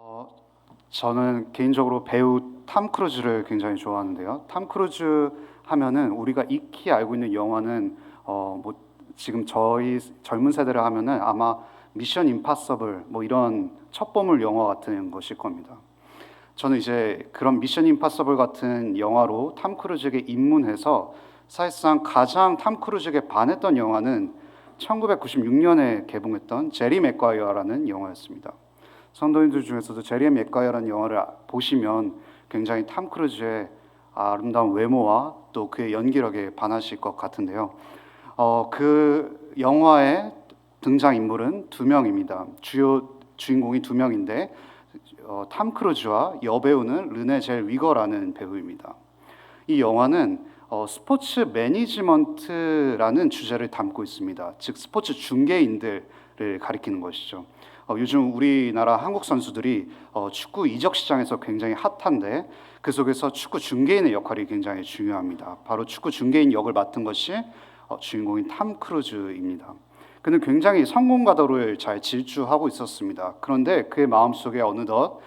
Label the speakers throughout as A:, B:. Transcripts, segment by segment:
A: 어, 저는 개인적으로 배우 탐 크루즈를 굉장히 좋아하는데요. 탐 크루즈 하면은 우리가 익히 알고 있는 영화는 뭐 지금 저희 젊은 세대를 하면은 아마 미션 임파서블 뭐 이런 첩보물 영화 같은 것일 겁니다. 저는 이제 그런 미션 임파서블 같은 영화로 탐 크루즈에게 입문해서 사실상 가장 탐 크루즈에게 반했던 영화는 1996년에 개봉했던 제리 맥과이어라는 영화였습니다. 성도님들 중에서도 제리 맥과이어라는 영화를 보시면 굉장히 탐 크루즈의 아름다운 외모와 또 그의 연기력에 반하실 것 같은데요. 그 영화의 등장 인물은 두 명입니다. 주요 주인공이 두 명인데 탐 크루즈와 여배우는 르네 젤 위거라는 배우입니다. 이 영화는 스포츠 매니지먼트라는 주제를 담고 있습니다. 즉 스포츠 중개인들을 가리키는 것이죠. 요즘 우리나라 한국 선수들이 축구 이적 시장에서 굉장히 핫한데 그 속에서 축구 중개인의 역할이 굉장히 중요합니다. 바로 축구 중개인 역을 맡은 것이 주인공인 탐 크루즈입니다. 그는 굉장히 성공 가도를 잘 질주하고 있었습니다. 그런데 그의 마음속에 어느덧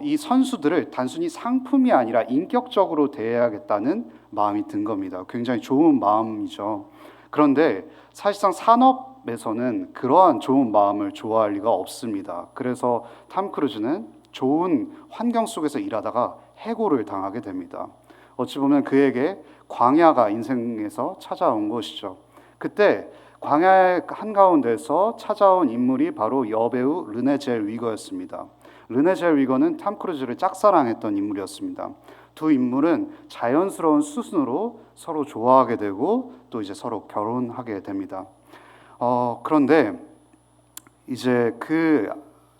A: 이 선수들을 단순히 상품이 아니라 인격적으로 대해야겠다는 마음이 든 겁니다. 굉장히 좋은 마음이죠. 그런데 사실상 산업에서는 그러한 좋은 마음을 좋아할 리가 없습니다. 그래서 탐 크루즈는 좋은 환경 속에서 일하다가 해고를 당하게 됩니다. 어찌 보면 그에게 광야가 인생에서 찾아온 것이죠. 그때 광야의 한가운데서 찾아온 인물이 바로 여배우 르네 젤 위거였습니다. 르네 젤 위거는 탐 크루즈를 짝사랑했던 인물이었습니다. 두 인물은 자연스러운 수순으로 서로 좋아하게 되고 또 이제 서로 결혼하게 됩니다. 그런데 이제 그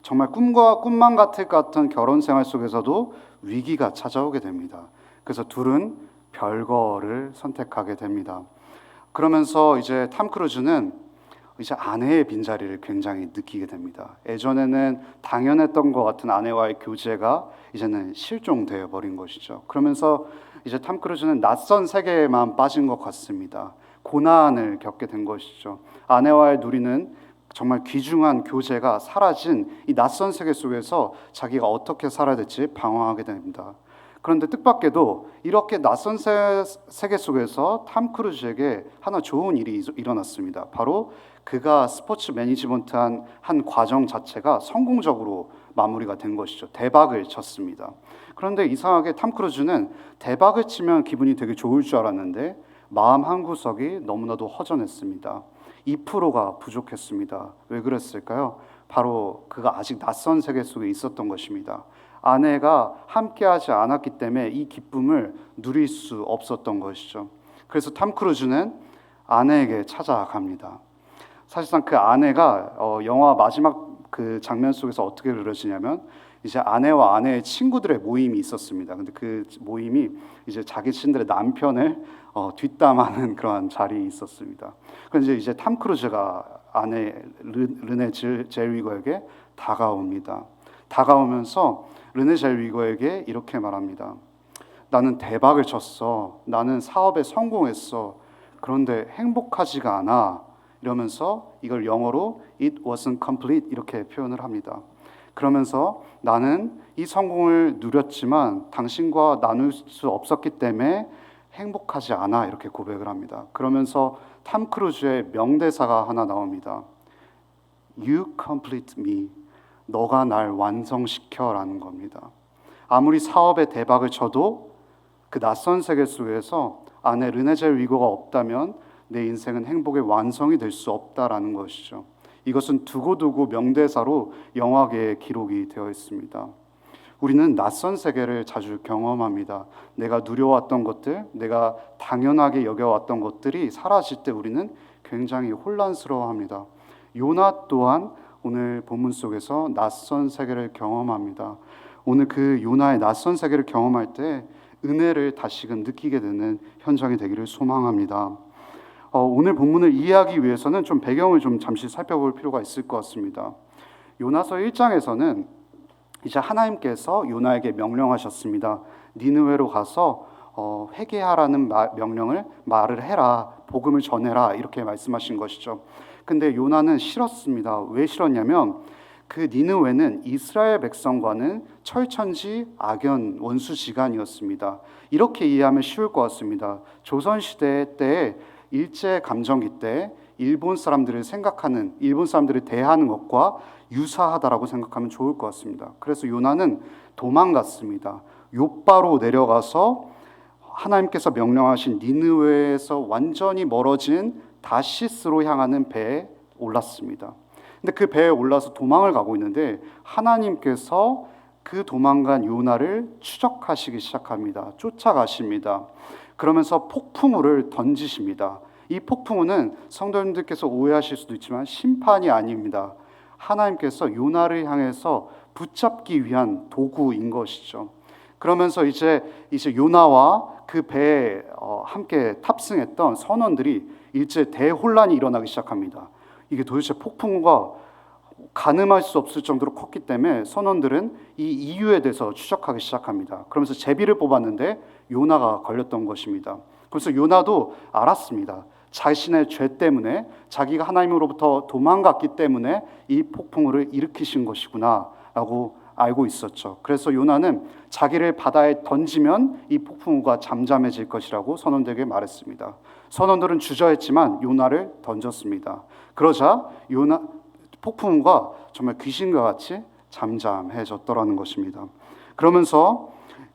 A: 정말 꿈만 같을 것 같은 결혼 생활 속에서도 위기가 찾아오게 됩니다. 그래서 둘은 별거를 선택하게 됩니다. 그러면서 이제 탐 크루즈는 이제 아내의 빈자리를 굉장히 느끼게 됩니다. 예전에는 당연했던 것 같은 아내와의 교제가 이제는 실종되어 버린 것이죠. 그러면서 이제 탐 크루즈는 낯선 세계에만 빠진 것 같습니다. 고난을 겪게 된 것이죠. 아내와의 누리는 정말 귀중한 교제가 사라진 이 낯선 세계 속에서 자기가 어떻게 살아야 될지 방황하게 됩니다. 그런데 뜻밖에도 이렇게 낯선 세계 속에서 탐 크루즈에게 하나 좋은 일이 일어났습니다. 바로 그가 스포츠 매니지먼트한 한 과정 자체가 성공적으로 마무리가 된 것이죠. 대박을 쳤습니다. 그런데 이상하게 탐 크루즈는 대박을 치면 기분이 되게 좋을 줄 알았는데 마음 한구석이 너무나도 허전했습니다. 2%가 부족했습니다. 왜 그랬을까요? 바로 그가 아직 낯선 세계 속에 있었던 것입니다. 아내가 함께하지 않았기 때문에 이 기쁨을 누릴 수 없었던 것이죠. 그래서 탐 크루즈는 아내에게 찾아갑니다. 사실상 그 아내가 영화 마지막 그 장면 속에서 어떻게 그려지냐면 이제 아내와 아내의 친구들의 모임이 있었습니다. 근데 그 모임이 이제 자기 친들의 남편을 뒷담하는 그러한 자리에 있었습니다. 그런데 이제 탐 크루즈가 아내 르네 젤 위거에게 다가옵니다. 다가오면서 르네 젤 위거에게 이렇게 말합니다. 나는 대박을 쳤어. 나는 사업에 성공했어. 그런데 행복하지가 않아. 이러면서 이걸 영어로 it wasn't complete 이렇게 표현을 합니다. 그러면서 나는 이 성공을 누렸지만 당신과 나눌 수 없었기 때문에 행복하지 않아 이렇게 고백을 합니다. 그러면서 탐 크루즈의 명대사가 하나 나옵니다. You complete me. 너가 날 완성시켜라는 겁니다. 아무리 사업에 대박을 쳐도 그 낯선 세계 속에서 아내 르네 젤 위거가 없다면 내 인생은 행복의 완성이 될 수 없다라는 것이죠. 이것은 두고두고 명대사로 영화계에 기록이 되어 있습니다. 우리는 낯선 세계를 자주 경험합니다. 내가 누려왔던 것들, 내가 당연하게 여겨왔던 것들이 사라질 때 우리는 굉장히 혼란스러워합니다. 요나 또한 오늘 본문 속에서 낯선 세계를 경험합니다. 오늘 그 요나의 낯선 세계를 경험할 때 은혜를 다시금 느끼게 되는 현장이 되기를 소망합니다. 오늘 본문을 이해하기 위해서는 좀 배경을 좀 잠시 살펴볼 필요가 있을 것 같습니다. 요나서 1장에서는 이제 하나님께서 요나에게 명령하셨습니다. 니느웨로 가서 회개하라는 명령을 말을 해라, 복음을 전해라 이렇게 말씀하신 것이죠. 근데 요나는 싫었습니다. 왜 싫었냐면 그 니느웨는 이스라엘 백성과는 철천지 악연 원수지간이었습니다. 이렇게 이해하면 쉬울 것 같습니다. 조선시대 때 일제감정기 때 일본 사람들을 생각하는, 일본 사람들을 대하는 것과 유사하다라고 생각하면 좋을 것 같습니다. 그래서 요나는 도망갔습니다. 욥바로 내려가서 하나님께서 명령하신 니느웨에서 완전히 멀어진 다시스로 향하는 배에 올랐습니다. 근데 그 배에 올라서 도망을 가고 있는데 하나님께서 그 도망간 요나를 추적하시기 시작합니다. 쫓아가십니다. 그러면서 폭풍우를 던지십니다. 이 폭풍우는 성도님들께서 오해하실 수도 있지만 심판이 아닙니다. 하나님께서 요나를 향해서 붙잡기 위한 도구인 것이죠. 그러면서 이제 요나와 그 배에 함께 탑승했던 선원들이 일제 대혼란이 일어나기 시작합니다. 이게 도대체 폭풍우가 가늠할 수 없을 정도로 컸기 때문에 선원들은 이 이유에 대해서 추적하기 시작합니다. 그러면서 제비를 뽑았는데 요나가 걸렸던 것입니다. 그래서 요나도 알았습니다. 자신의 죄 때문에, 자기가 하나님으로부터 도망갔기 때문에 이 폭풍우를 일으키신 것이구나 라고 알고 있었죠. 그래서 요나는 자기를 바다에 던지면 이 폭풍우가 잠잠해질 것이라고 선원들에게 말했습니다. 선원들은 주저했지만 요나를 던졌습니다. 그러자 폭풍우가 정말 귀신과 같이 잠잠해졌더라는 것입니다. 그러면서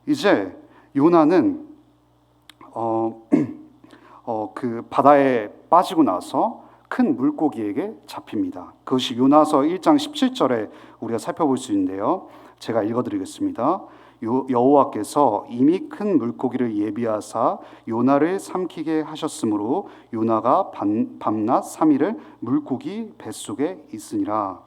A: 이제 요나는 그 바다에 빠지고 나서 큰 물고기에게 잡힙니다. 그것이 요나서 1장 17절에 우리가 살펴볼 수 있는데요. 제가 읽어드리겠습니다. 여호와께서 이미 큰 물고기를 예비하사 요나를 삼키게 하셨으므로 요나가 밤낮 3일을 물고기 뱃속에 있으니라.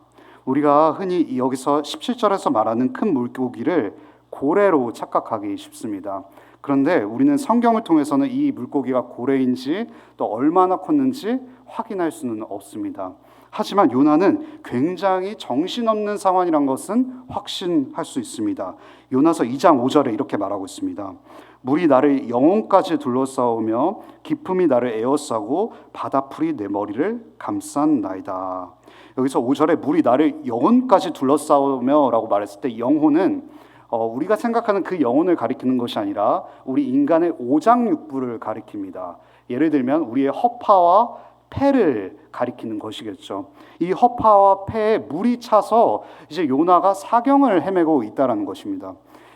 A: 우리가 흔히 여기서 17절에서 말하는 큰 물고기를 고래로 착각하기 쉽습니다. 그런데 우리는 성경을 통해서는 이 물고기가 고래인지 또 얼마나 컸는지 확인할 수는 없습니다. 하지만 요나는 굉장히 정신없는 상황이란 것은 확신할 수 있습니다. 요나서 2장 5절에 이렇게 말하고 있습니다. 물이 나를 영혼까지 둘러싸우며 기품이 나를 에워싸고 바다풀이 내 머리를 감싼나이다. 여기서 5절에 물이 나를 영혼까지 둘러싸우며 라고 말했을 때 영혼은 우리가 생각하는 그 영혼을 가리키는 것이 아니라 우리 인간의 오장육부를 가리킵니다. 예를 들면 우리의 허파와 폐를 가리키는 것이겠죠. 이 허파와 폐에 물이 차서 이제 요나가 사경을 헤매고 있다라는 것입니다.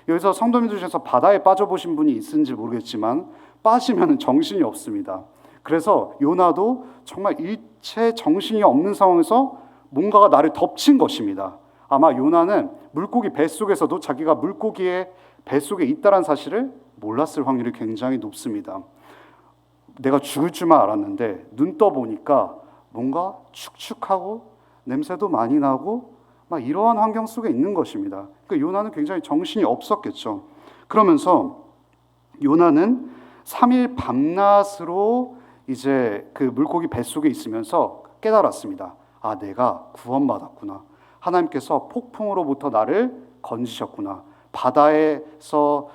A: 여기서 성도님들 중에서 바다에 빠져보신 분이 있은지 모르겠지만 빠지면 정신이 없습니다. 그래서 요나도 정말 일체 정신이 없는 상황에서 뭔가가 나를 덮친 것입니다. 아마 요나는 물고기 뱃속에서도 자기가 물고기의 뱃속에 있다는 사실을 몰랐을 확률이 굉장히 높습니다. 내가 죽을 줄만 알았는데 눈 떠보니까 뭔가 축축하고 냄새도 많이 나고 막 이러한 환경 속에 있는 것입니다. 그러니까 요나는 굉장히 정신이 없었겠죠. 그러면서 요나는 3일 밤낮으로 이제 그 물고기 뱃속에 있으면서 깨달았습니다. 아, 내가 구원받았구나. 하나님께서 폭풍으로부터 나를 건지셨구나. 바다에서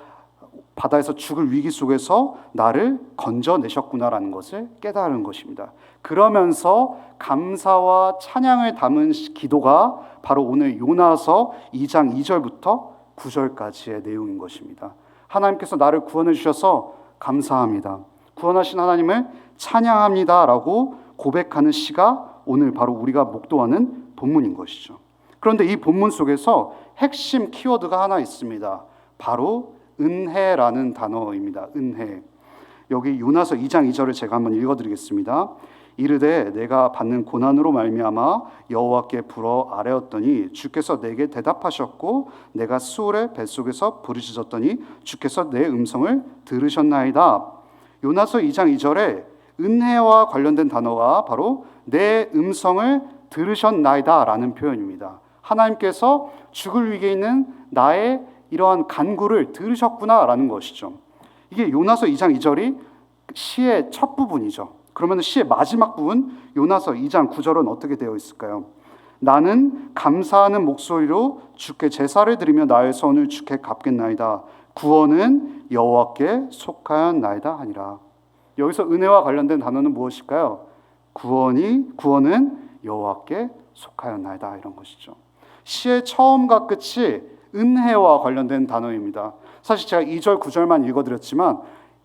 A: 죽을 위기 속에서 나를 건져내셨구나라는 것을 깨달은 것입니다. 그러면서 감사와 찬양을 담은 기도가 바로 오늘 요나서 2장 2절부터 9절까지의 내용인 것입니다. 하나님께서 나를 구원해 주셔서 감사합니다. 구원하신 하나님을 찬양합니다라고 고백하는 시가 오늘 바로 우리가 목도하는 본문인 것이죠. 그런데 이 본문 속에서 핵심 키워드가 하나 있습니다. 바로 은혜라는 단어입니다. 은혜. 여기 요나서 2장 2절을 제가 한번 읽어드리겠습니다. 이르되 내가 받는 고난으로 말미암아 여호와께 불어 아뢰었더니 주께서 내게 대답하셨고 내가 수월의 뱃속에서 부르짖었더니 주께서 내 음성을 들으셨나이다. 요나서 2장 2절에 은혜와 관련된 단어가 바로 내 음성을 들으셨나이다 라는 표현입니다. 하나님께서 죽을 위기에 있는 나의 이러한 간구를 들으셨구나 라는 것이죠. 이게 요나서 2장 2절이 시의 첫 부분이죠. 그러면 시의 마지막 부분 요나서 2장 9절은 어떻게 되어 있을까요? 나는 감사하는 목소리로 주께 제사를 드리며 나의 선을 주께 갚겠나이다. 구원은 여호와께 속하였나이다 하니라. 여기서 은혜와 관련된 단어는 무엇일까요? 구원은 여호와께 속하였나이다 이런 것이죠. 시의 처음과 끝이 은혜와 관련된 단어입니다. 사실 제가 2절, 9절만 읽어드렸지만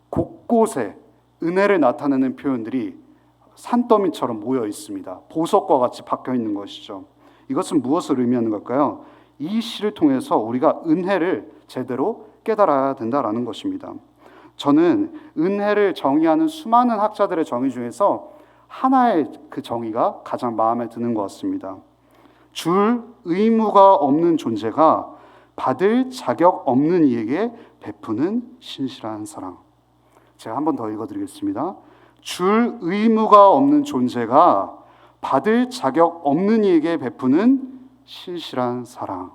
A: 곳곳에 은혜를 나타내는 표현들이 산더미처럼 모여 있습니다. 보석과 같이 박혀 있는 것이죠. 이것은 무엇을 의미하는 걸까요? 이 시를 통해서 우리가 은혜를 제대로 깨달아야 된다라는 것입니다. 저는 은혜를 정의하는 수많은 학자들의 정의 중에서 하나의 그 정의가 가장 마음에 드는 것 같습니다. 줄 의무가 없는 존재가 받을 자격 없는 이에게 베푸는 신실한 사랑. 제가 한 번 더 읽어드리겠습니다. 줄 의무가 없는 존재가 받을 자격 없는 이에게 베푸는 신실한 사랑.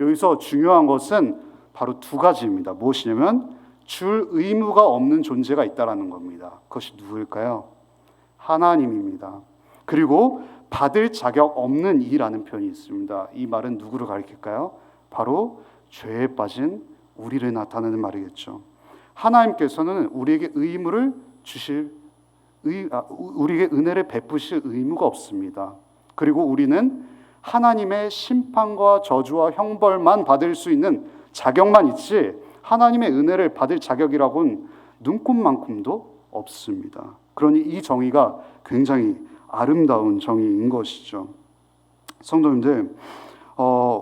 A: 여기서 중요한 것은 바로 두 가지입니다. 무엇이냐면 줄 의무가 없는 존재가 있다라는 겁니다. 그것이 누구일까요? 하나님입니다. 그리고 받을 자격 없는 이라는 표현이 있습니다. 이 말은 누구를 가리킬까요? 바로 죄에 빠진 우리를 나타내는 말이겠죠. 하나님께서는 우리에게 의무를 주실 우리에게 은혜를 베푸실 의무가 없습니다. 그리고 우리는 하나님의 심판과 저주와 형벌만 받을 수 있는 자격만 있지 하나님의 은혜를 받을 자격이라고는 눈꼽만큼도 없습니다. 그러니 이 정의가 굉장히 아름다운 정의인 것이죠. 성도님들,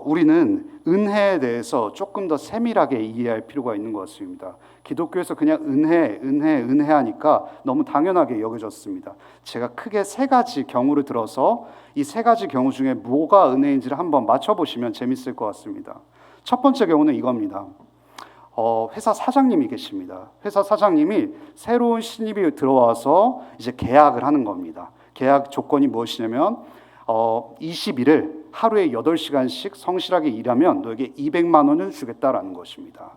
A: 우리는 은혜에 대해서 조금 더 세밀하게 이해할 필요가 있는 것 같습니다. 기독교에서 그냥 은혜 하니까 너무 당연하게 여겨졌습니다. 제가 크게 세 가지 경우를 들어서 이 세 가지 경우 중에 뭐가 은혜인지를 한번 맞춰보시면 재밌을 것 같습니다. 첫 번째 경우는 이겁니다. 회사 사장님이 계십니다. 회사 사장님이 새로운 신입이 들어와서 이제 계약을 하는 겁니다. 계약 조건이 무엇이냐면 20일을 하루에 8시간씩 성실하게 일하면 너에게 200만 원을 주겠다라는 것입니다.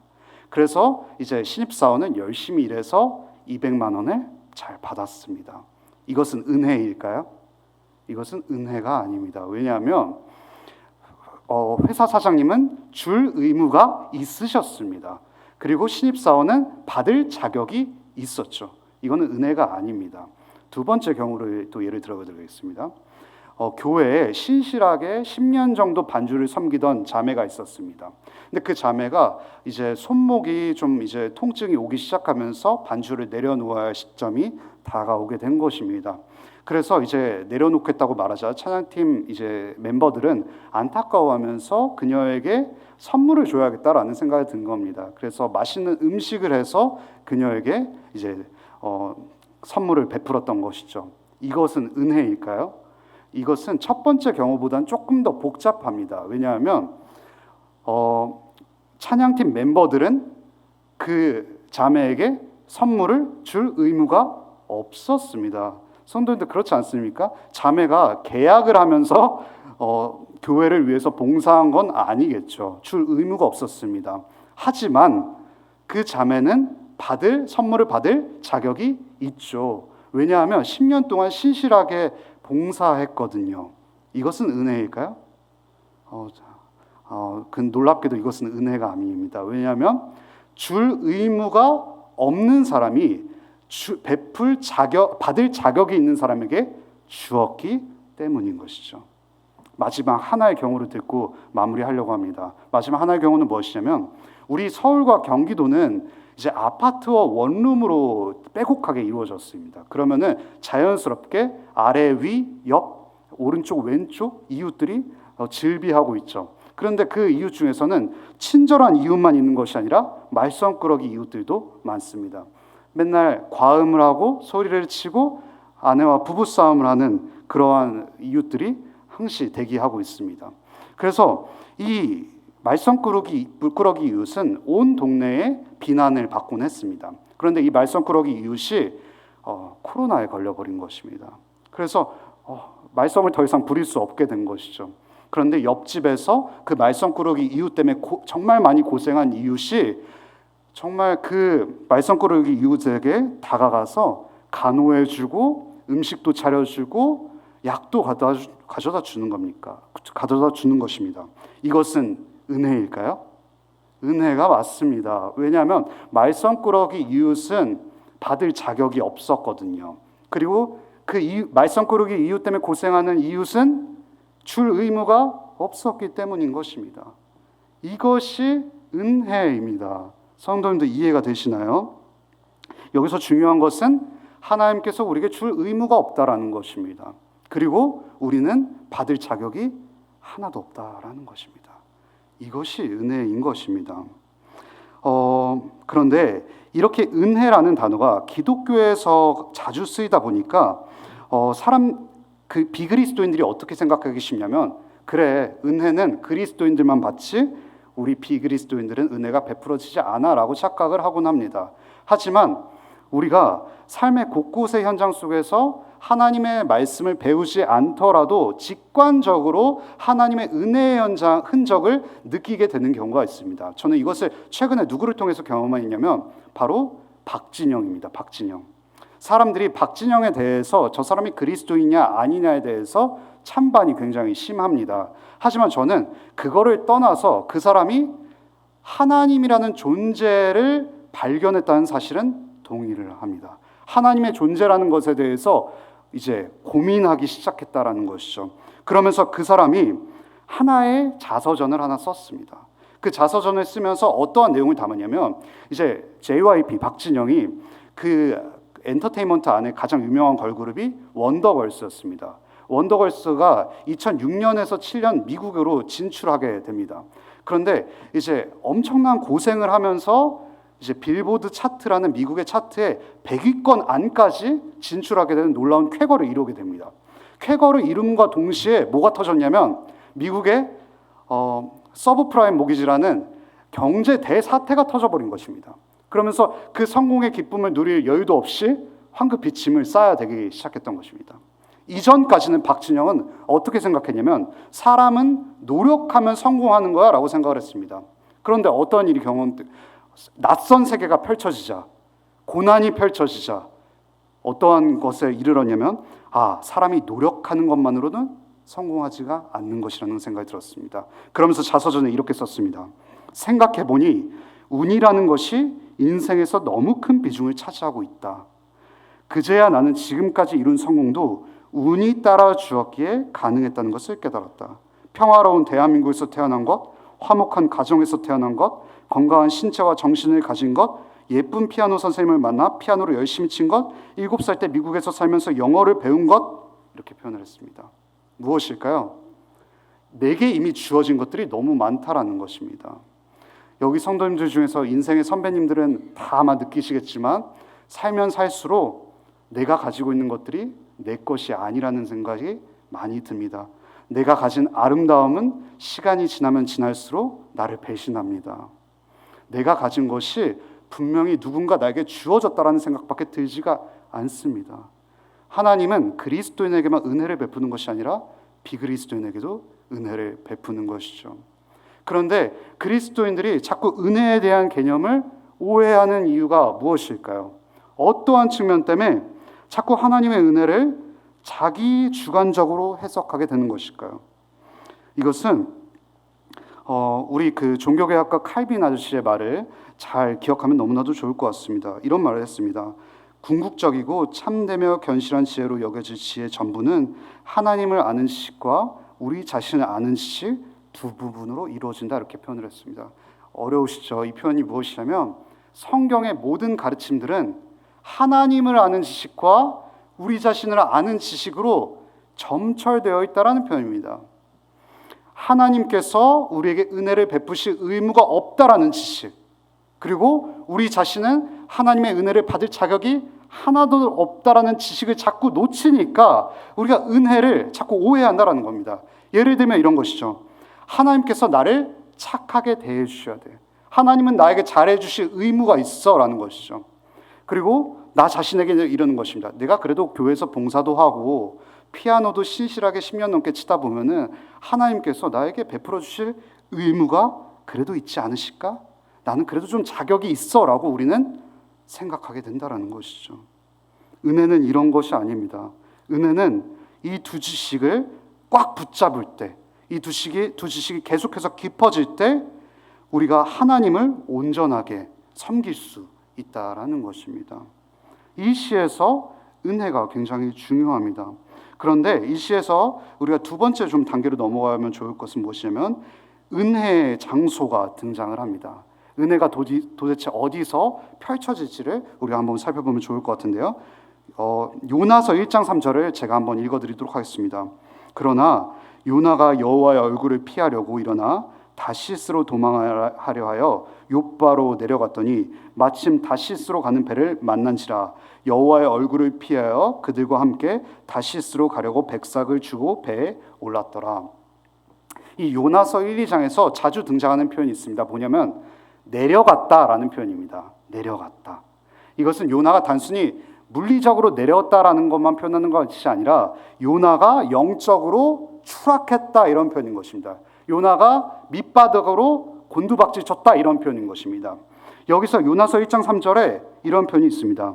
A: 그래서 이제 신입사원은 열심히 일해서 200만 원을 잘 받았습니다. 이것은 은혜일까요? 이것은 은혜가 아닙니다. 왜냐하면 회사 사장님은 줄 의무가 있으셨습니다. 그리고 신입사원은 받을 자격이 있었죠. 이거는 은혜가 아닙니다. 두 번째 경우를 또 예를 들어보겠습니다. 교회에 신실하게 10년 정도 반주를 섬기던 자매가 있었습니다. 근데 그 자매가 이제 손목이 좀 이제 통증이 오기 시작하면서 반주를 내려놓아야 할 시점이 다가오게 된 것입니다. 그래서 이제 내려놓겠다고 말하자 찬양팀 이제 멤버들은 안타까워하면서 그녀에게 선물을 줘야겠다라는 생각이 든 겁니다. 그래서 맛있는 음식을 해서 그녀에게 이제 선물을 베풀었던 것이죠. 이것은 은혜일까요? 이것은 첫 번째 경우보다는 조금 더 복잡합니다. 왜냐하면 찬양팀 멤버들은 그 자매에게 선물을 줄 의무가 없었습니다. 성도님들 그렇지 않습니까? 자매가 계약을 하면서 교회를 위해서 봉사한 건 아니겠죠. 줄 의무가 없었습니다. 하지만 그 자매는 선물을 받을 자격이 있죠. 왜냐하면 10년 동안 신실하게 봉사했거든요. 이것은 은혜일까요? 놀랍게도 이것은 은혜가 아닙니다. 왜냐하면 줄 의무가 없는 사람이 받을 자격이 있는 사람에게 주었기 때문인 것이죠. 마지막 하나의 경우를 듣고 마무리하려고 합니다. 마지막 하나의 경우는 무엇이냐면 우리 서울과 경기도는 이제 아파트와 원룸으로 빼곡하게 이루어졌습니다. 그러면은 자연스럽게 아래, 위, 옆, 오른쪽, 왼쪽 이웃들이 질비하고 있죠. 그런데 그 이웃 중에서는 친절한 이웃만 있는 것이 아니라 말썽꾸러기 이웃들도 많습니다. 맨날 과음을 하고 소리를 치고 아내와 부부싸움을 하는 그러한 이웃들이 항시 대기하고 있습니다. 그래서 이 말썽꾸러기 이웃은 온 동네에 비난을 받곤 했습니다. 그런데 이 말썽꾸러기 이웃이 코로나에 걸려버린 것입니다. 그래서 말썽을 더 이상 부릴 수 없게 된 것이죠. 그런데 옆집에서 그 말썽꾸러기 이웃 때문에 정말 많이 고생한 이웃이 정말 그 말썽꾸러기 이웃에게 다가가서 간호해주고 음식도 차려주고 약도 가져다 주는 겁니까? 가져다 주는 것입니다. 이것은 은혜일까요? 은혜가 맞습니다. 왜냐하면 말썽꾸러기 이웃은 받을 자격이 없었거든요. 그리고 그 말썽꾸러기 이웃 때문에 고생하는 이웃은 줄 의무가 없었기 때문인 것입니다. 이것이 은혜입니다. 성도님들 이해가 되시나요? 여기서 중요한 것은 하나님께서 우리에게 줄 의무가 없다라는 것입니다. 그리고 우리는 받을 자격이 하나도 없다라는 것입니다. 이것이 은혜인 것입니다. 그런데 이렇게 은혜라는 단어가 기독교에서 자주 쓰이다 보니까 비그리스도인들이 어떻게 생각하기 쉽냐면, 그래, 은혜는 그리스도인들만 받지 우리 비그리스도인들은 은혜가 베풀어지지 않아 라고 착각을 하곤 합니다. 하지만 우리가 삶의 곳곳의 현장 속에서 하나님의 말씀을 배우지 않더라도 직관적으로 하나님의 은혜의 흔적을 느끼게 되는 경우가 있습니다. 저는 이것을 최근에 누구를 통해서 경험했냐면 바로 박진영입니다. 박진영. 사람들이 박진영에 대해서 저 사람이 그리스도이냐 아니냐에 대해서 찬반이 굉장히 심합니다. 하지만 저는 그거를 떠나서 그 사람이 하나님이라는 존재를 발견했다는 사실은 동의를 합니다. 하나님의 존재라는 것에 대해서 이제 고민하기 시작했다라는 것이죠. 그러면서 그 사람이 하나의 자서전을 하나 썼습니다. 그 자서전을 쓰면서 어떠한 내용을 담았냐면, 이제 JYP 박진영이 그 엔터테인먼트 안에 가장 유명한 걸그룹이 원더걸스였습니다. 원더걸스가 2006년에서 7년 미국으로 진출하게 됩니다. 그런데 이제 엄청난 고생을 하면서 이제 빌보드 차트라는 미국의 차트에 100위권 안까지 진출하게 되는 놀라운 쾌거를 이루게 됩니다. 쾌거를 이룸과 동시에 뭐가 터졌냐면 미국의 서브프라임 모기지라는 경제 대사태가 터져버린 것입니다. 그러면서 그 성공의 기쁨을 누릴 여유도 없이 황급 빚짐을 쌓아야 되기 시작했던 것입니다. 이전까지는 박진영은 어떻게 생각했냐면, 사람은 노력하면 성공하는 거야 라고 생각을 했습니다. 그런데 어떤 일이 낯선 세계가 펼쳐지자, 고난이 펼쳐지자 어떠한 것에 이르렀냐면, 사람이 노력하는 것만으로는 성공하지가 않는 것이라는 생각이 들었습니다. 그러면서 자서전에 이렇게 썼습니다. 생각해보니 운이라는 것이 인생에서 너무 큰 비중을 차지하고 있다. 그제야 나는 지금까지 이룬 성공도 운이 따라 주었기에 가능했다는 것을 깨달았다. 평화로운 대한민국에서 태어난 것, 화목한 가정에서 태어난 것, 건강한 신체와 정신을 가진 것, 예쁜 피아노 선생님을 만나 피아노를 열심히 친 것, 7살 때 미국에서 살면서 영어를 배운 것, 이렇게 표현을 했습니다. 무엇일까요? 내게 이미 주어진 것들이 너무 많다라는 것입니다. 여기 성도님들 중에서 인생의 선배님들은 다 아마 느끼시겠지만, 살면 살수록 내가 가지고 있는 것들이 내 것이 아니라는 생각이 많이 듭니다. 내가 가진 아름다움은 시간이 지나면 지날수록 나를 배신합니다. 내가 가진 것이 분명히 누군가 나에게 주어졌다라는 생각밖에 들지가 않습니다. 하나님은 그리스도인에게만 은혜를 베푸는 것이 아니라 비그리스도인에게도 은혜를 베푸는 것이죠. 그런데 그리스도인들이 자꾸 은혜에 대한 개념을 오해하는 이유가 무엇일까요? 어떠한 측면 때문에 자꾸 하나님의 은혜를 자기 주관적으로 해석하게 되는 것일까요? 이것은 우리 그 종교개혁가 칼빈 아저씨의 말을 잘 기억하면 너무나도 좋을 것 같습니다. 이런 말을 했습니다. 궁극적이고 참되며 견실한 지혜로 여겨질 지혜의 전부는 하나님을 아는 지식과 우리 자신을 아는 지식 두 부분으로 이루어진다, 이렇게 표현을 했습니다. 어려우시죠? 이 표현이 무엇이냐면, 성경의 모든 가르침들은 하나님을 아는 지식과 우리 자신을 아는 지식으로 점철되어 있다라는 표현입니다. 하나님께서 우리에게 은혜를 베푸실 의무가 없다라는 지식, 그리고 우리 자신은 하나님의 은혜를 받을 자격이 하나도 없다라는 지식을 자꾸 놓치니까 우리가 은혜를 자꾸 오해한다라는 겁니다. 예를 들면 이런 것이죠. 하나님께서 나를 착하게 대해 주셔야 돼. 하나님은 나에게 잘해 주실 의무가 있어 라는 것이죠. 그리고 나 자신에게 이러는 것입니다. 내가 그래도 교회에서 봉사도 하고 피아노도 신실하게 10년 넘게 치다 보면은 하나님께서 나에게 베풀어 주실 의무가 그래도 있지 않으실까? 나는 그래도 좀 자격이 있어 라고 우리는 생각하게 된다라는 것이죠. 은혜는 이런 것이 아닙니다. 은혜는 이 두 지식을 꽉 붙잡을 때, 이 두 지식이 계속해서 깊어질 때 우리가 하나님을 온전하게 섬길 수 있다라는 것입니다. 이 시에서 은혜가 굉장히 중요합니다. 그런데 이 시에서 우리가 두 번째 좀 단계로 넘어가면 좋을 것은 무엇이냐면 은혜의 장소가 등장을 합니다. 은혜가 도대체 어디서 펼쳐질지를 우리가 한번 살펴보면 좋을 것 같은데요. 요나서 1장 3절을 제가 한번 읽어드리도록 하겠습니다. 그러나 요나가 여호와의 얼굴을 피하려고 일어나 다시스로 도망하려 하여 욥바로 내려갔더니 마침 다시스로 가는 배를 만난지라. 여호와의 얼굴을 피하여 그들과 함께 다시스로 가려고 백삭을 주고 배에 올랐더라. 이 요나서 1, 2장에서 자주 등장하는 표현이 있습니다. 뭐냐면 내려갔다라는 표현입니다. 내려갔다. 이것은 요나가 단순히 물리적으로 내려왔다라는 것만 표현하는 것이 아니라 요나가 영적으로 추락했다 이런 표현인 것입니다. 요나가 밑바닥으로 곤두박질 쳤다 이런 표현인 것입니다. 여기서 요나서 1장 3절에 이런 표현이 있습니다.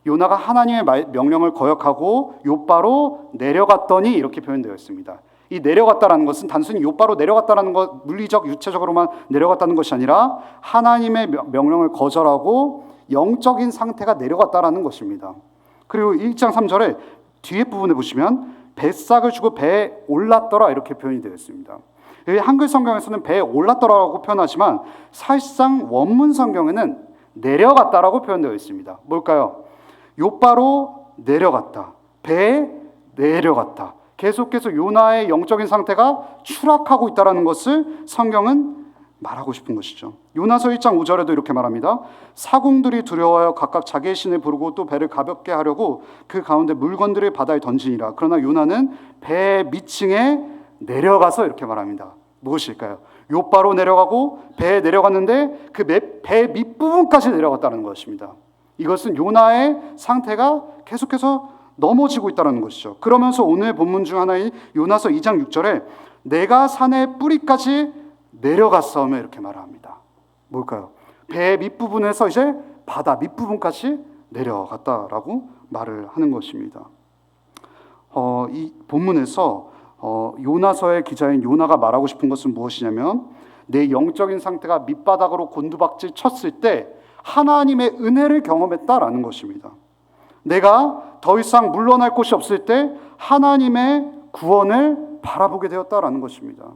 A: 요나가 하나님의 명령을 거역하고 욥바로 내려갔더니 이렇게 표현되어 있습니다. 이 내려갔다라는 것은 단순히 욥바로 내려갔다라는 것, 물리적 유체적으로만 내려갔다는 것이 아니라 하나님의 명령을 거절하고 영적인 상태가 내려갔다라는 것입니다. 그리고 1장 3절에 뒤에 부분에 보시면 뱃삭을 주고 배에 올랐더라 이렇게 표현이 되어 있습니다. 한글 성경에서는 배에 올랐더라라고 표현하지만 사실상 원문 성경에는 내려갔다라고 표현되어 있습니다. 뭘까요? 욥바로 내려갔다, 배에 내려갔다. 계속해서 요나의 영적인 상태가 추락하고 있다는 것을 성경은 말하고 싶은 것이죠. 요나서 1장 5절에도 이렇게 말합니다. 사공들이 두려워하여 각각 자기의 신을 부르고 또 배를 가볍게 하려고 그 가운데 물건들을 바다에 던지니라. 그러나 요나는 배 밑층에 내려가서 이렇게 말합니다. 무엇일까요? 욥바로 내려가고 배에 내려갔는데 그 배 밑부분까지 내려갔다는 것입니다. 이것은 요나의 상태가 계속해서 넘어지고 있다는 것이죠. 그러면서 오늘 본문 중 하나인 요나서 2장 6절에 내가 산의 뿌리까지 내려갔사오며 이렇게 말합니다. 뭘까요? 배 밑부분에서 이제 바다 밑부분까지 내려갔다라고 말을 하는 것입니다. 이 본문에서 요나서의 기자인 요나가 말하고 싶은 것은 무엇이냐면 내 영적인 상태가 밑바닥으로 곤두박질 쳤을 때 하나님의 은혜를 경험했다라는 것입니다. 내가 더 이상 물러날 곳이 없을 때 하나님의 구원을 바라보게 되었다라는 것입니다.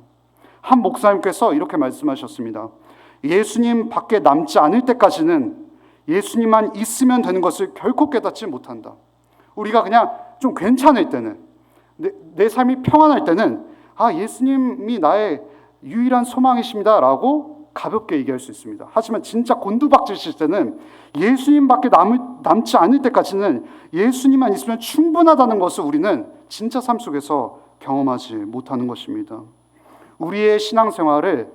A: 한 목사님께서 이렇게 말씀하셨습니다. 예수님 밖에 남지 않을 때까지는 예수님만 있으면 되는 것을 결코 깨닫지 못한다. 우리가 그냥 좀 괜찮을 때는, 내 삶이 평안할 때는 예수님이 나의 유일한 소망이십니다 라고 가볍게 얘기할 수 있습니다. 하지만 진짜 곤두박질 칠 때는 예수님밖에 남지 않을 때까지는 예수님만 있으면 충분하다는 것을 우리는 진짜 삶 속에서 경험하지 못하는 것입니다. 우리의 신앙생활을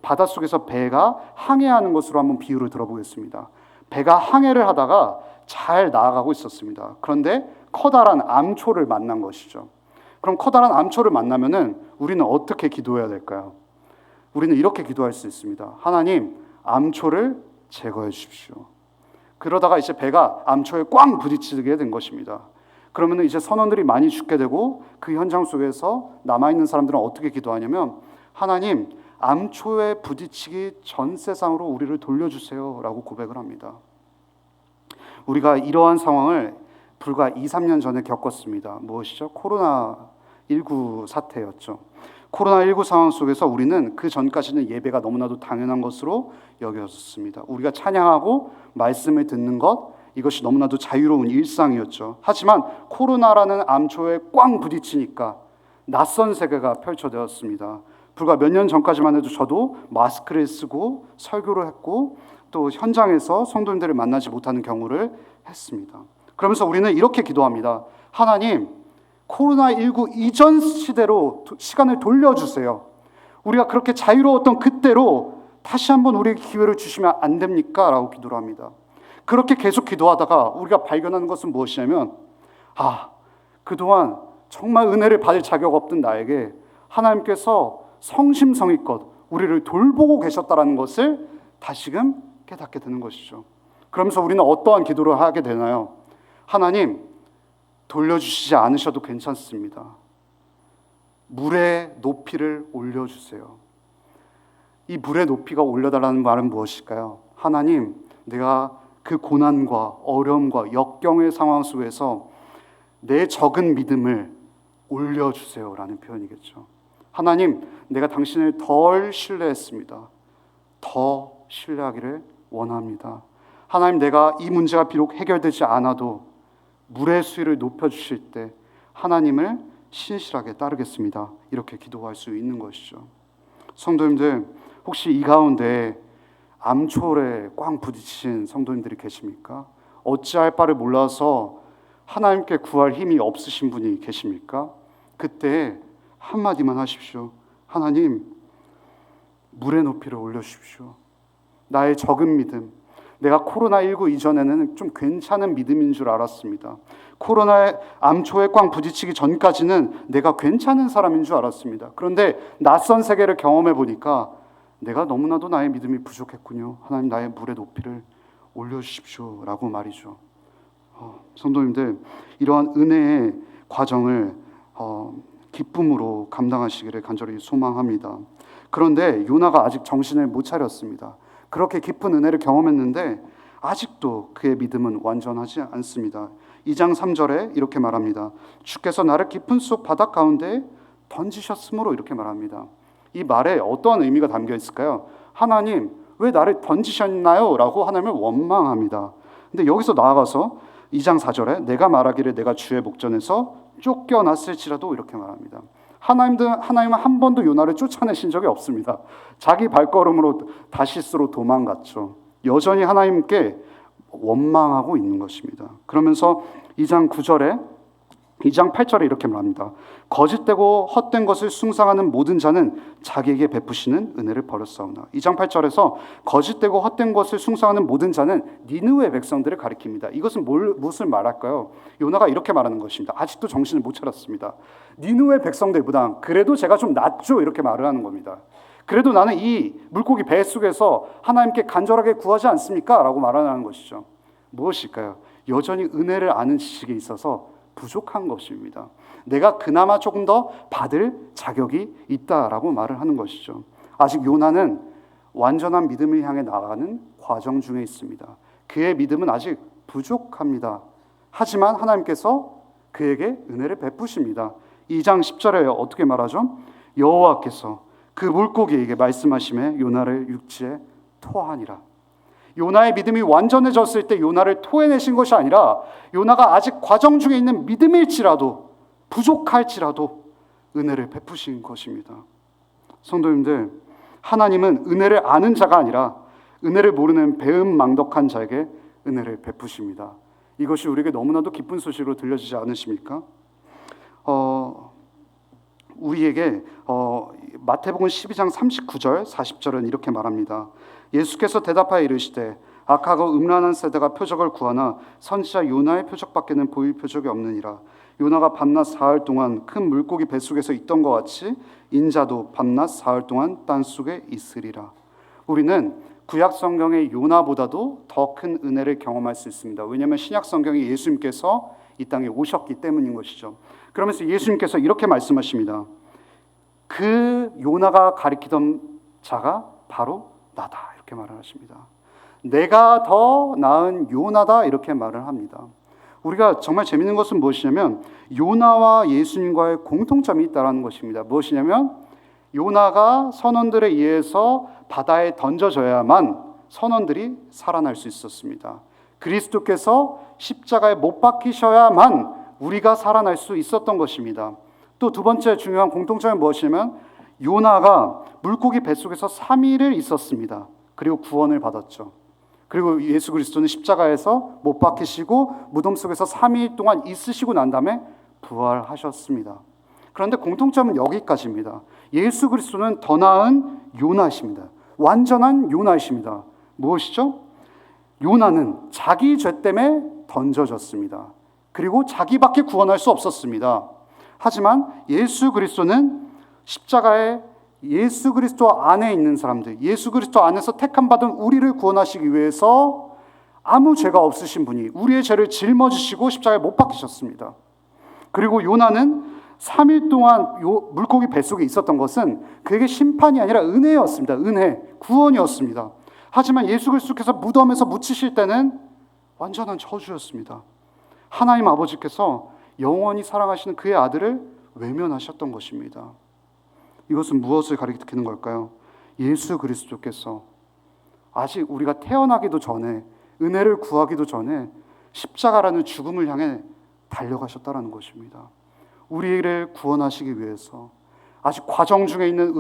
A: 바닷속에서 배가 항해하는 것으로 한번 비유를 들어보겠습니다. 배가 항해를 하다가 잘 나아가고 있었습니다. 그런데 커다란 암초를 만난 것이죠. 그럼 커다란 암초를 만나면은 우리는 어떻게 기도해야 될까요? 우리는 이렇게 기도할 수 있습니다. 하나님, 암초를 제거해 주십시오. 그러다가 이제 배가 암초에 꽝 부딪히게 된 것입니다. 그러면 이제 선원들이 많이 죽게 되고 그 현장 속에서 남아있는 사람들은 어떻게 기도하냐면 하나님, 암초에 부딪히기 전 세상으로 우리를 돌려주세요 라고 고백을 합니다. 우리가 이러한 상황을 불과 2, 3년 전에 겪었습니다. 무엇이죠? 코로나19 사태였죠. 코로나19 상황 속에서 우리는 그 전까지는 예배가 너무나도 당연한 것으로 여겼습니다. 우리가 찬양하고 말씀을 듣는 것, 이것이 너무나도 자유로운 일상이었죠. 하지만 코로나라는 암초에 꽝 부딪히니까 낯선 세계가 펼쳐되었습니다. 불과 몇 년 전까지만 해도 저도 마스크를 쓰고 설교를 했고 또 현장에서 성도님들을 만나지 못하는 경우를 했습니다. 그러면서 우리는 이렇게 기도합니다. 하나님, 코로나19 이전 시대로 시간을 돌려주세요. 우리가 그렇게 자유로웠던 그때로 다시 한번 우리에게 기회를 주시면 안 됩니까? 라고 기도를 합니다. 그렇게 계속 기도하다가 우리가 발견하는 것은 무엇이냐면 그동안 정말 은혜를 받을 자격 없던 나에게 하나님께서 성심성의껏 우리를 돌보고 계셨다는 것을 다시금 깨닫게 되는 것이죠. 그러면서 우리는 어떠한 기도를 하게 되나요? 하나님, 돌려주시지 않으셔도 괜찮습니다. 물의 높이를 올려주세요. 이 물의 높이가 올려달라는 말은 무엇일까요? 하나님, 내가 그 고난과 어려움과 역경의 상황 속에서 내 적은 믿음을 올려주세요라는 표현이겠죠. 하나님, 내가 당신을 덜 신뢰했습니다. 더 신뢰하기를 원합니다. 하나님, 내가 이 문제가 비록 해결되지 않아도 물의 수위를 높여주실 때 하나님을 신실하게 따르겠습니다. 이렇게 기도할 수 있는 것이죠. 성도님들, 혹시 이 가운데 암초에 꽝 부딪힌 성도님들이 계십니까? 어찌할 바를 몰라서 하나님께 구할 힘이 없으신 분이 계십니까? 그때 한마디만 하십시오. 하나님, 물의 높이를 올려주십시오. 나의 적은 믿음, 내가 코로나19 이전에는 좀 괜찮은 믿음인 줄 알았습니다. 코로나의 암초에 꽝 부딪히기 전까지는 내가 괜찮은 사람인 줄 알았습니다. 그런데 낯선 세계를 경험해 보니까 내가 너무나도 나의 믿음이 부족했군요. 하나님, 나의 물의 높이를 올려주십시오 라고 말이죠. 성도님들, 이러한 은혜의 과정을 기쁨으로 감당하시기를 간절히 소망합니다. 그런데 요나가 아직 정신을 못 차렸습니다. 그렇게 깊은 은혜를 경험했는데 아직도 그의 믿음은 완전하지 않습니다. 2장 3절에 이렇게 말합니다. 주께서 나를 깊은 숲 바닥 가운데 던지셨으므로, 이렇게 말합니다. 이 말에 어떠한 의미가 담겨 있을까요? 하나님, 왜 나를 던지셨나요? 라고 하나님을 원망합니다. 근데 여기서 나아가서 2장 4절에 내가 말하기를 내가 주의 목전에서 쫓겨났을지라도, 이렇게 말합니다. 하나님은 한 번도 요나를 쫓아내신 적이 없습니다. 자기 발걸음으로 다시스로 도망갔죠. 여전히 하나님께 원망하고 있는 것입니다. 그러면서 2장 8절에 이렇게 말합니다. 거짓되고 헛된 것을 숭상하는 모든 자는 자기에게 베푸시는 은혜를 버렸사오나. 2장 8절에서 거짓되고 헛된 것을 숭상하는 모든 자는 니느웨 백성들을 가리킵니다. 이것은 무엇을 말할까요? 요나가 이렇게 말하는 것입니다. 아직도 정신을 못 차렸습니다. 니느웨 백성들보다 그래도 제가 좀 낫죠, 이렇게 말을 하는 겁니다. 그래도 나는 이 물고기 배 속에서 하나님께 간절하게 구하지 않습니까? 라고 말하는 것이죠. 무엇일까요? 여전히 은혜를 아는 지식에 있어서 부족한 것입니다. 내가 그나마 조금 더 받을 자격이 있다라고 말을 하는 것이죠. 아직 요나는 완전한 믿음을 향해 나아가는 과정 중에 있습니다. 그의 믿음은 아직 부족합니다. 하지만 하나님께서 그에게 은혜를 베푸십니다. 2장 10절에 어떻게 말하죠? 여호와께서 그 물고기에게 말씀하시매 요나를 육지에 토하니라. 요나의 믿음이 완전해졌을 때 요나를 토해내신 것이 아니라 요나가 아직 과정 중에 있는 믿음일지라도, 부족할지라도 은혜를 베푸신 것입니다. 성도님들, 하나님은 은혜를 아는 자가 아니라 은혜를 모르는 배은망덕한 자에게 은혜를 베푸십니다. 이것이 우리에게 너무나도 기쁜 소식으로 들려지지 않으십니까? 우리에게 마태복음 12장 39절 40절은 이렇게 말합니다. 예수께서 대답하여 이르시되 악하고 음란한 세대가 표적을 구하나 선지자 요나의 표적밖에는 보일 표적이 없느니라. 요나가 밤낮 사흘 동안 큰 물고기 뱃속에서 있던 것 같이 인자도 밤낮 사흘 동안 땅속에 있으리라. 우리는 구약 성경의 요나보다도 더 큰 은혜를 경험할 수 있습니다. 왜냐하면 신약 성경에 예수님께서 이 땅에 오셨기 때문인 것이죠. 그러면서 예수님께서 이렇게 말씀하십니다. 그 요나가 가리키던 자가 바로 나다, 이렇게 말을 하십니다. 내가 더 나은 요나다, 이렇게 말을 합니다. 우리가 정말 재밌는 것은 무엇이냐면 요나와 예수님과의 공통점이 있다는 것입니다. 무엇이냐면 요나가 선원들에 의해서 바다에 던져져야만 선원들이 살아날 수 있었습니다. 그리스도께서 십자가에 못 박히셔야만 우리가 살아날 수 있었던 것입니다. 또 두 번째 중요한 공통점은 무엇이냐면 요나가 물고기 뱃속에서 3일을 있었습니다. 그리고 구원을 받았죠. 그리고 예수 그리스도는 십자가에서 못 박히시고 무덤 속에서 3일 동안 있으시고 난 다음에 부활하셨습니다. 그런데 공통점은 여기까지입니다. 예수 그리스도는 더 나은 요나이십니다. 완전한 요나이십니다. 무엇이죠? 요나는 자기 죄 때문에 던져졌습니다. 그리고 자기밖에 구원할 수 없었습니다. 하지만 예수 그리스도는 십자가에 예수 그리스도 안에 있는 사람들, 예수 그리스도 안에서 택함 받은 우리를 구원하시기 위해서 아무 죄가 없으신 분이 우리의 죄를 짊어지시고 십자가에 못 박히셨습니다. 그리고 요나는 3일 동안 물고기 뱃속에 있었던 것은 그에게 심판이 아니라 은혜였습니다. 은혜, 구원이었습니다. 하지만 예수 그리스도께서 무덤에서 묻히실 때는 완전한 저주였습니다. 하나님 아버지께서 영원히 사랑하시는 그의 아들을 외면하셨던 것입니다. 이것은 무엇을 가리키는 걸까요? 예수 그리스도께서 아직 우리가 태어나기도 전에, 은혜를 구하기도 전에 십자가라는 죽음을 향해 달려가셨다라는 것입니다. 우리를 구원하시기 위해서, 아직 과정 중에 있는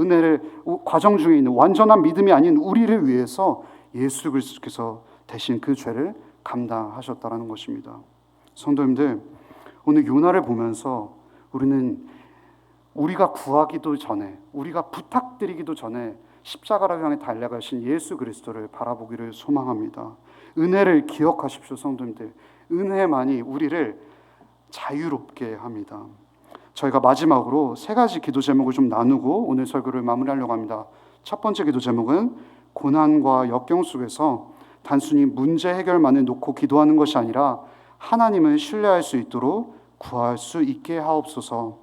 A: 과정 중에 있는 완전한 믿음이 아닌 우리를 위해서 예수 그리스도께서 대신 그 죄를 감당하셨다라는 것입니다. 성도님들, 오늘 요나를 보면서 우리는 우리가 구하기도 전에, 우리가 부탁드리기도 전에 십자가를 향해 달려가신 예수 그리스도를 바라보기를 소망합니다. 은혜를 기억하십시오, 성도님들. 은혜만이 우리를 자유롭게 합니다. 저희가 마지막으로 세 가지 기도 제목을 좀 나누고 오늘 설교를 마무리하려고 합니다. 첫 번째 기도 제목은 고난과 역경 속에서 단순히 문제 해결만을 놓고 기도하는 것이 아니라 하나님을 신뢰할 수 있도록 구할 수 있게 하옵소서.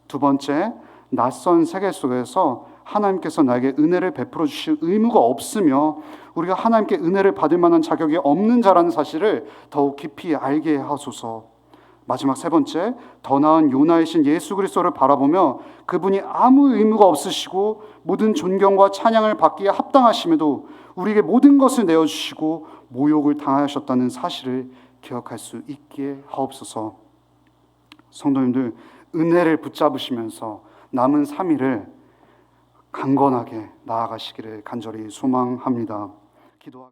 A: 두 번째, 낯선 세계 속에서 하나님께서 나에게 은혜를 베풀어 주실 의무가 없으며 우리가 하나님께 은혜를 받을 만한 자격이 없는 자라는 사실을 더욱 깊이 알게 하소서. 마지막 세 번째, 더 나은 요나이신 예수 그리스도를 바라보며 그분이 아무 의무가 없으시고 모든 존경과 찬양을 받기에 합당하심에도 우리에게 모든 것을 내어주시고 모욕을 당하셨다는 사실을 기억할 수 있게 하옵소서. 성도님들, 은혜를 붙잡으시면서 남은 3일을 강건하게 나아가시기를 간절히 소망합니다. 기도하